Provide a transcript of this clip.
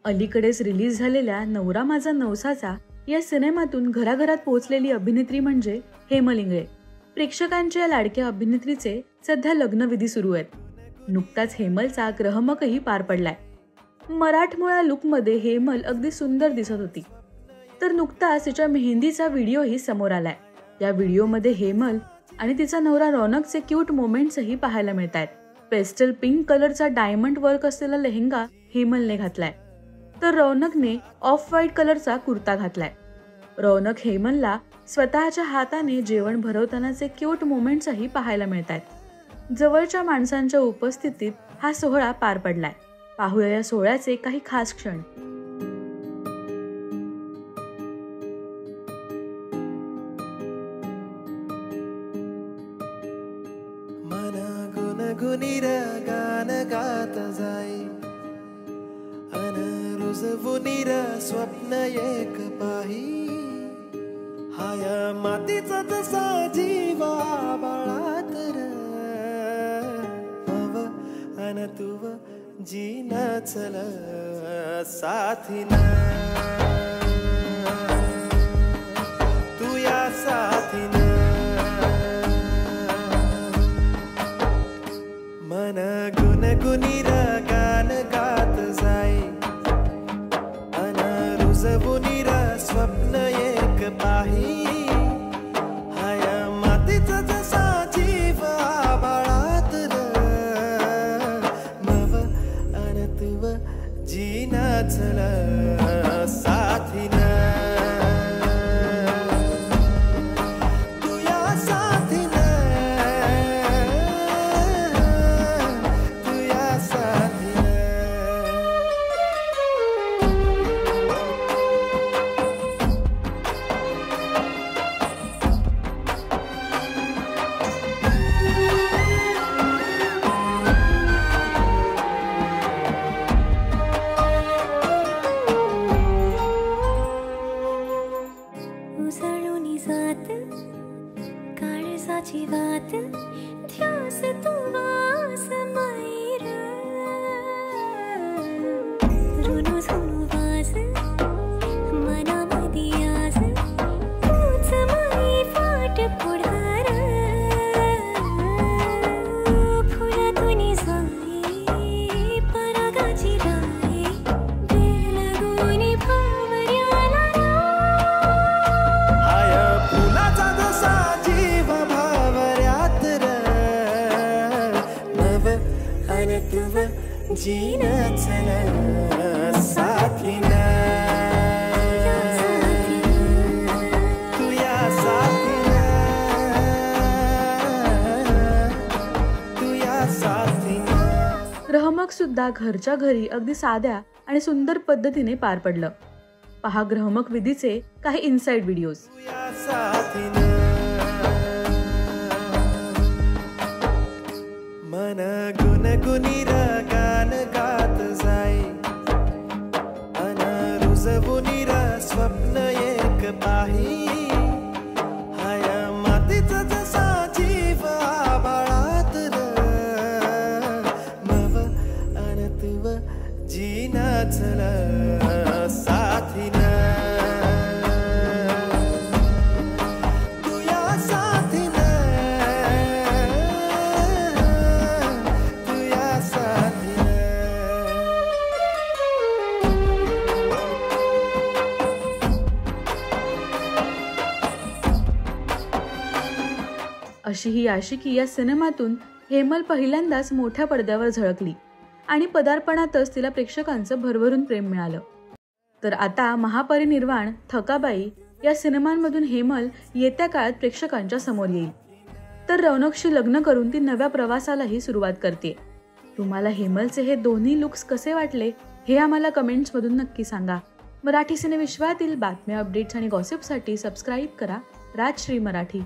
अलीकडेच रिलीज झालेल्या नवरा माझा नवसाचा या सिनेमातून घराघरात पोहोचलेली अभिनेत्री म्हणजे हेमल इंगळे। प्रेक्षकांच्या लाडक्या अभिनेत्रीचे सध्या लग्नविधी सुरू आहेत। नुकताच हेमलचा ग्रहमकही पार पडलाय। मराठमोळा लुकमध्ये हेमल अगदी सुंदर दिसत होती। तर नुकताच तिच्या मेहंदीचा व्हिडिओही समोर आलाय। या व्हिडिओमध्ये हेमल आणि तिचा नवरा रौनकचे क्यूट मोमेंट्सही पाहायला मिळतात। पेस्टल पिंक कलरचा डायमंड वर्क असलेला लेहंगा हेमलने घातलाय, तर रौनकने ऑफ व्हाईट कलरचा कुर्ता घातलाय। रौनक हेमलला स्वतःच्या हाताने जेवण भरवतानाचे क्यूट मोमेंट्सही पाहायला मिळतात। जवळच्या माणसांच्या उपस्थितीत हा सोहळा पार पडलाय। पाहूया या सोहळ्याचे काही खास क्षण। गुणगुणीर गान गात जाई अन रुजवुनीर स्वप्न एक पाही। हाया मातीचा तसा जीवा बाळात मव अन तुव जीन चल साथीना। तू या साथीना मन गुणगुणीर गान गात जाई अन रुजवुनीर स्वप्न एक पाही। हाया मातीचा जसा जीव आबाळात मव अन तुव जीन चल साथीना। काळजाची वात ध्यास तू वास मायर रुनु झुनु वास मनामधी आस तूच माई फाट पुढार। फुलातून जाई परागाची राई बेलगुनी भावर्याला। जीन चल साथीना। तू या साथीना। तू या साथीना। ग्रहमक सुद्धा घरच्या घरी अगदी साध्या आणि सुंदर पद्धतीने पार पडलं। पहा ग्रहमक विधीचे काही इनसाइड व्हिडिओज। मन गुणगुणीर गान गात जाई अन रुजवुनीर स्वप्न एक पाही। हाया मातीचा जसा जीव आबाळात मव अन तुव जीन चल साथीना। तू या साथीना। अशी ही आशिकी या सिनेमातून हेमल पहिल्यांदाच मोठ्या पडद्यावर झळकली आणि पदार्पणातच तिला प्रेक्षकांचं भरभरून प्रेम मिळालं। तर आता महापरिनिर्वाण, थकाबाई या सिनेमांमधून हेमल येत्या काळात प्रेक्षकांच्या समोर येईल। तर रौनकशी लग्न करून ती नव्या प्रवासालाही सुरुवात करते। तुम्हाला हेमलचे हे दोन्ही लुक्स कसे वाटले हे आम्हाला कमेंट्समधून नक्की सांगा। मराठी सिनेविश्वातील बातम्या, अपडेट्स आणि गॉसिपसाठी सबस्क्राईब करा राजश्री मराठी।